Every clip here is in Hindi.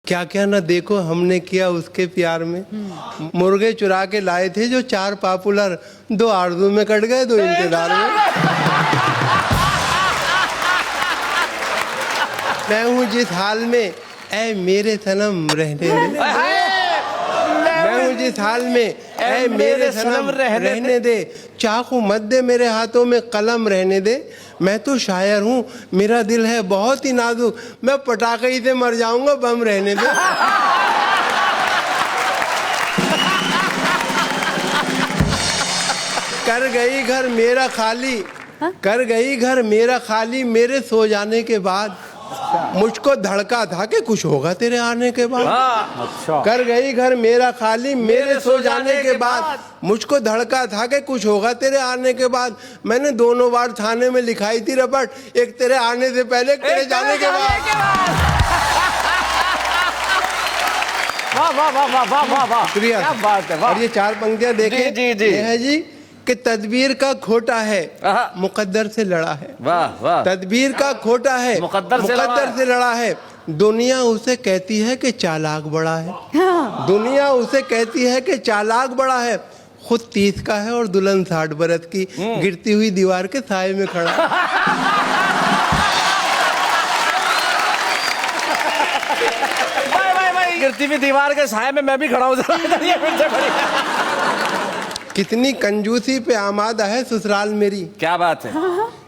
क्या क्या ना देखो हमने किया उसके प्यार में। मुर्गे चुरा के लाए थे जो 4 पॉपुलर, 2 आरज़ू में कट गए, 2 इंतजार में। मैं हूँ जिस हाल में ऐ मेरे सनम रहने दे। मैं हूँ जिस हाल में ऐ मेरे सनम रहने दे। चाकू मत दे मेरे हाथों में कलम रहने दे। मैं तो शायर हूँ, मेरा दिल है बहुत ही नाजुक, मैं पटाखे ही से मर जाऊंगा, बम रहने दे। कर गई घर मेरा खाली, कर गई घर मेरा खाली मेरे सो जाने के बाद। मुझको धड़का था कि कुछ होगा तेरे आने के बाद। अच्छा। कर गई घर मेरा खाली मेरे सो जाने के बाद। मुझको धड़का था कि कुछ होगा तेरे आने के बाद। मैंने दोनों बार थाने में लिखाई थी रपट, एक तेरे आने से पहले, एक तेरे जाने के बाद। वाह वाह वाह वाह वाह वाह वाह, शुक्रिया। क्या बात है। और ये 4 पंक्तियां देखें। जी जी ये है जी कि तदबीर का खोटा है, मुकद्दर से लड़ा है। वाह वाह। तदबीर का खोटा है, मुकद्दर से लड़ा है। दुनिया उसे कहती है कि चालाक बड़ा है। दुनिया उसे कहती है कि चालाक बड़ा है। खुद 30 का है और दुल्हन 60 बरस की, गिरती हुई दीवार के साए में खड़ा है। गिरती हुई दीवार के साए में मैं भी खड़ा हूँ। कितनी कंजूसी पे आमादा है ससुराल मेरी। क्या बात है।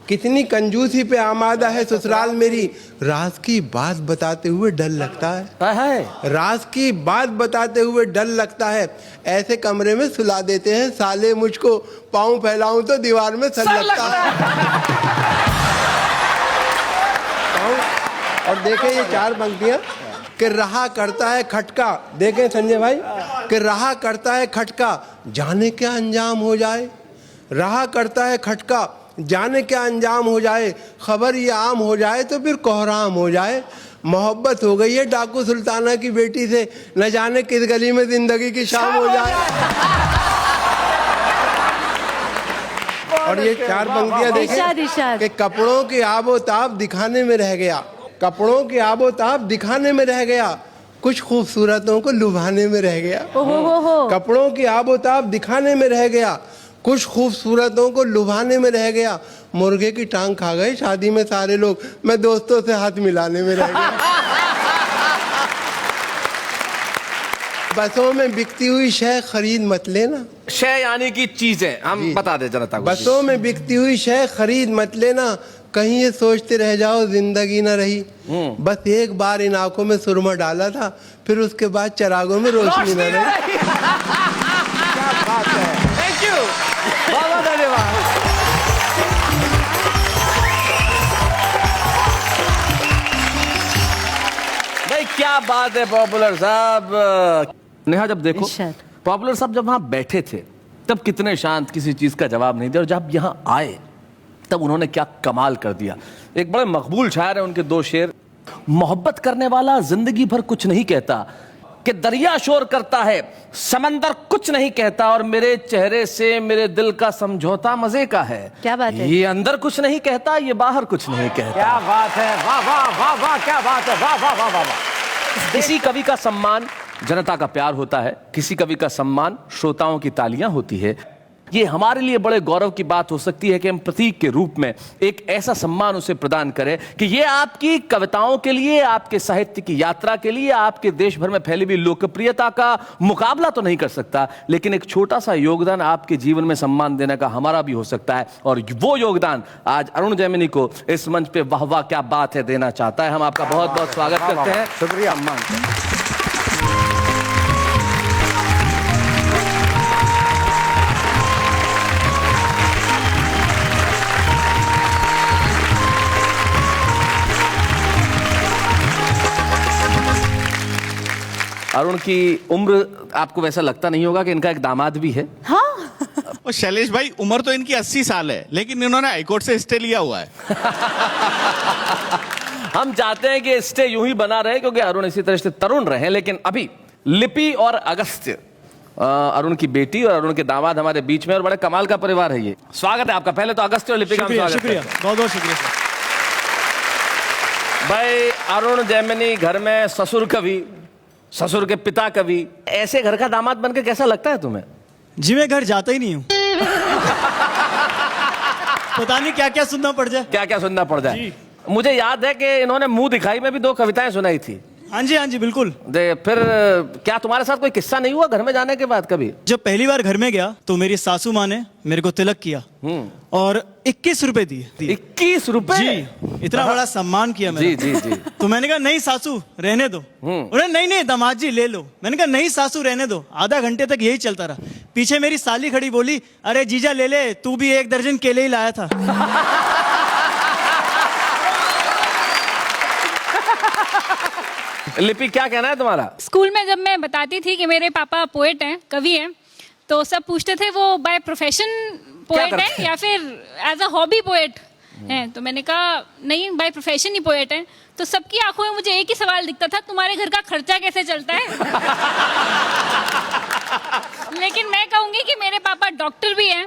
कितनी कंजूसी पे आमादा है ससुराल मेरी। राज की बात बताते हुए डर लगता है। राज की बात बताते हुए डर लगता है। ऐसे कमरे में सुला देते हैं साले मुझको, पाँव फैलाऊं तो दीवार में सर लगता है। और देखें ये 4 पंक्तियां कि रहा करता है खटका। देखें संजय भाई कि रहा करता है खटका, जाने क्या अंजाम हो जाए। रहा करता है खटका, जाने क्या अंजाम हो जाए। खबर ये आम हो जाए तो फिर कोहराम हो जाए। मोहब्बत हो गई है डाकू सुल्ताना की बेटी से, न जाने किस गली में जिंदगी की शाम हो जाए। और ये 4 पंक्तियां देखें कि कपड़ों की आबोताब दिखाने में रह गया। कपड़ों की आबोताब दिखाने में रह गया, कुछ खूबसूरतों को लुभाने में रह गया। कपड़ों की आबोताब दिखाने में रह गया, कुछ खूबसूरतों को लुभाने में रह गया। मुर्गे की टांग खा गए शादी में सारे लोग, मैं दोस्तों से हाथ मिलाने में रह गया। बसों में बिकती हुई शय खरीद मत लेना। शय यानी कि चीजें, हम बता दे जनता को। बसों में बिकती हुई शय खरीद मत लेना, कहीं ये सोचते रह जाओ जिंदगी न रही। बस एक बार इन आंखों में सुरमा डाला था, फिर उसके बाद चरागों में रोशनी न रही। क्या बात है। थैंक यू, बहुत बहुत धन्यवाद। भाई क्या बात है पॉपुलर साहब। नेहा जब देखो पॉपुलर साहब जब वहां बैठे थे तब कितने शांत, किसी चीज का जवाब नहीं दिया, और जब यहां आए तब उन्होंने क्या कमाल कर दिया। एक बड़े मकबूल शायर है उनके 2 शेर। मोहब्बत करने वाला जिंदगी भर कुछ नहीं कहता, कि दरिया शोर करता है समंदर कुछ नहीं कहता, और मेरे चेहरे से मेरे दिल का समझौता मजे का है। क्या बात है। ये अंदर कुछ नहीं कहता, ये बाहर कुछ नहीं कहता। क्या बात है। वाह वाह वाह वाह, क्या बात है। वाह वाह वाह वाह। किसी कवि का सम्मान जनता का प्यार होता है, किसी कवि का सम्मान श्रोताओं की तालियां होती है। ये हमारे लिए बड़े गौरव की बात हो सकती है कि हम प्रतीक के रूप में एक ऐसा सम्मान उसे प्रदान करें कि ये आपकी कविताओं के लिए, आपके साहित्य की यात्रा के लिए, आपके देश भर में फैली हुई लोकप्रियता का मुकाबला तो नहीं कर सकता, लेकिन एक छोटा सा योगदान आपके जीवन में सम्मान देने का हमारा भी हो सकता है। और वो योगदान आज अरुण जैमिनी को इस मंच पे वाह वाह क्या बात है देना चाहता है। हम आपका बहुत बहुत स्वागत करते हैं। शुक्रिया। अरुण की उम्र आपको वैसा लगता नहीं होगा कि इनका एक दामाद भी है। हाँ। और शैलेश भाई उम्र तो इनकी 80 साल है, लेकिन इन्होंने हाईकोर्ट से स्टे लिया हुआ है। हम चाहते हैं कि स्टे यूं ही बना रहे क्योंकि अरुण इसी तरह से तरुण रहे। लेकिन अभी लिपि और अगस्त्य, अरुण की बेटी और अरुण के दामाद हमारे बीच में, और बड़े कमाल का परिवार है ये। स्वागत है आपका। पहले तो अगस्त्य और लिपि का स्वागत है। शुक्रिया, बहुत बहुत शुक्रिया। भाई अरुण जैमिनी घर में ससुर कवि, ससुर के पिता कवि, ऐसे घर का दामाद बनकर कैसा लगता है तुम्हें? जी मैं घर जाता ही नहीं हूँ। पता नहीं क्या क्या सुनना पड़ जाए। क्या क्या सुनना पड़ जाए। मुझे याद है कि इन्होंने मुंह दिखाई में भी 2 कविताएं सुनाई थी। हाँ जी बिल्कुल। फिर क्या तुम्हारे साथ कोई किस्सा नहीं हुआ घर में जाने के बाद कभी? जब पहली बार घर में गया तो मेरी सासू माँ ने मेरे को तिलक किया और 21 रुपए दिए। 21 रुपए? जी, इतना बड़ा सम्मान किया मेरा। जी। तो मैंने कहा नहीं सासू रहने दो। उन्होंने नहीं दामाद जी ले लो। मैंने कहा नहीं सासू रहने दो। आधा घंटे तक यही चलता रहा। पीछे मेरी साली खड़ी, बोली अरे जीजा ले ले, तू भी 1 दर्जन केले ही लाया था। लिपि क्या कहना है तुम्हारा? स्कूल में जब मैं बताती थी कि मेरे पापा पोएट हैं, कवि हैं, तो सब पूछते थे वो बाय प्रोफेशन पोएट है या फिर एज अ हॉबी पोएट हैं। तो मैंने कहा नहीं, बाय प्रोफेशन ही पोएट हैं। तो सबकी आंखों में मुझे एक ही सवाल दिखता था, तुम्हारे घर का खर्चा कैसे चलता है? लेकिन मैं कहूंगी कि मेरे पापा डॉक्टर भी हैं,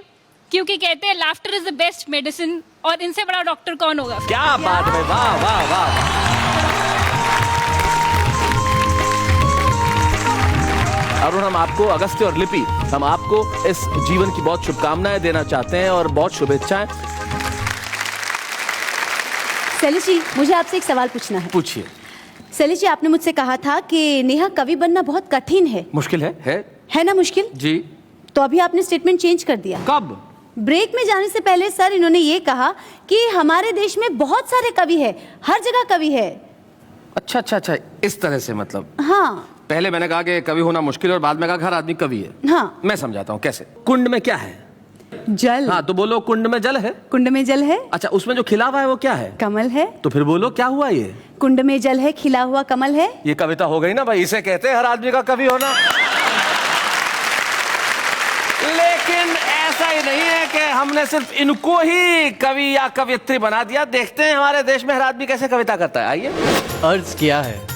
क्योंकि कहते हैं laughter is the best medicine, और इनसे बड़ा डॉक्टर कौन होगा? क्या बात है, वाह वाह वाह। अरुण, हम आपको, अगस्त्य और लिपि, हम आपको इस जीवन की बहुत शुभकामनाएं देना चाहते हैं और बहुत शुभेच्छाएं। सैली जी, मुझे आपसे एक सवाल पूछना है। पूछिए। सैली जी, आपने मुझसे कहा था कि नेहा कवि बनना बहुत कठिन है। मुश्किल है ना मुश्किल? जी। तो अभी आपने स्टेटमेंट चेंज कर दिया। कब? ब्रेक में जाने से पहले सर इन्होंने ये कहा कि हमारे देश में बहुत सारे कवि है, हर जगह कवि है। अच्छा, इस तरह से मतलब। हाँ। पहले मैंने कहा कि कवि होना मुश्किल है और बाद में कहा हर आदमी कवि है। हाँ। मैं समझाता हूँ कैसे। कुंड में क्या है? जल। हाँ, तो बोलो कुंड में जल है। कुंड में जल है। अच्छा, उसमें जो खिला हुआ है वो क्या है? कमल है। तो फिर बोलो क्या हुआ ये? कुंड में जल है, खिला हुआ कमल है। ये कविता हो गई ना भाई, इसे कहते हैं हर आदमी का कवि होना। लेकिन ऐसा ही नहीं है कि हमने सिर्फ इनको ही कवि या कवियत्री बना दिया। देखते हैं हमारे देश में हर आदमी कैसे कविता करता है। आइए। अर्ज किया है,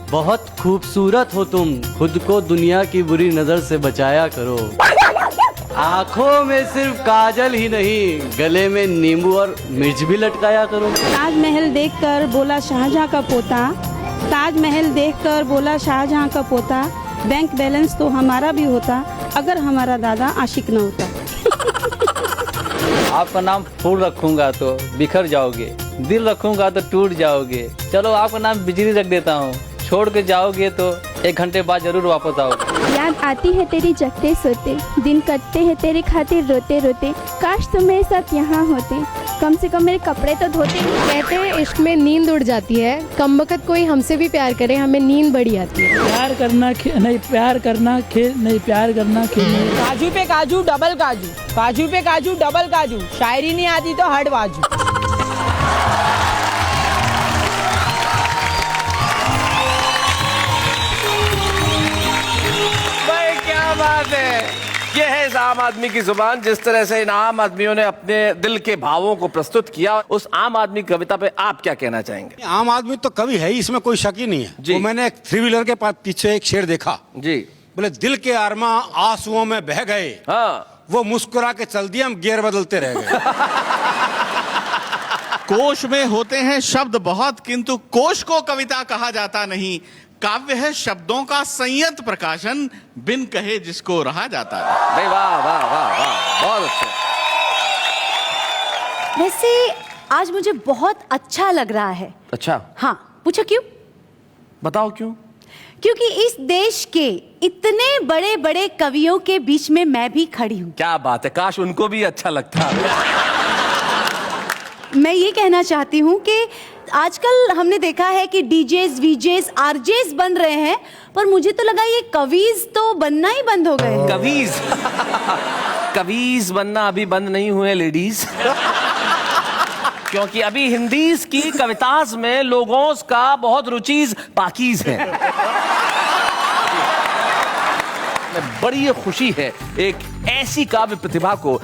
बहुत खूबसूरत हो तुम, खुद को दुनिया की बुरी नजर से बचाया करो। आंखों में सिर्फ काजल ही नहीं, गले में नींबू और मिर्च भी लटकाया करो। ताजमहल देखकर बोला शाहजहां का पोता, ताजमहल देखकर बोला शाहजहां का पोता, बैंक बैलेंस तो हमारा भी होता अगर हमारा दादा आशिक न होता। आपका नाम फूल रखूंगा तो बिखर जाओगे, दिल रखूंगा तो टूट जाओगे। चलो आपका नाम बिजली रख देता हूँ, छोड़ के जाओगे तो 1 घंटे बाद जरूर वापस आओगे। याद आती है तेरी जगते सोते, दिन कटते हैं तेरे खातिर रोते रोते, काश तुम मेरे साथ यहाँ होते, कम से कम मेरे कपड़े तो धोते। कहते हैं इश्क में नींद उड़ जाती है, कमबख्त कोई हमसे भी प्यार करे हमें नींद बड़ी आती है। प्यार करना नहीं, प्यार करना खेल नहीं, प्यार करना खेल नहीं। काजू पे काजू डबल काजू, काजू पे काजू डबल काजू, शायरी नहीं आती तो हट बाजू। बात है। ये है इस आम आदमी की जुबान। जिस तरह से इन आम आदमियों ने अपने दिल के भावों को प्रस्तुत किया, उस आम आदमी की कविता पे आप क्या कहना चाहेंगे? आम आदमी तो कवि है ही, इसमें कोई शक ही नहीं है। तो मैंने एक 3 व्हीलर के पीछे एक शेर देखा जी। बोले दिल के अरमा आंसुओं में बह गए, हाँ। वो मुस्कुरा के चल दिए, हम गियर बदलते रह गए। कोश में होते हैं शब्द बहुत, किंतु कोश को कविता कहा जाता नहीं। काव्य है शब्दों का संयत प्रकाशन, बिन कहे जिसको रहा जाता है। भाई वाह वाह वाह वाह, बहुत अच्छा। वैसे आज मुझे बहुत अच्छा लग रहा है। अच्छा? हाँ। पूछो क्यों? बताओ क्यों? क्योंकि इस देश के इतने बड़े बड़े कवियों के बीच में मैं भी खड़ी हूँ। क्या बात है, काश उनको भी अच्छा लगता। मैं ये कहना चाहती हूँ कि आजकल हमने देखा है कि डीजेस, वीजेस, आरजेस बन रहे हैं, पर मुझे तो लगा ये कवीज तो बनना ही बंद हो गए। कवीज? कवीज बनना अभी बंद नहीं हुए लेडीज। क्योंकि अभी हिंदीज की कविताज में लोगों का बहुत रुचीज पाकीज है। बड़ी खुशी है एक ऐसी काव्य प्रतिभा को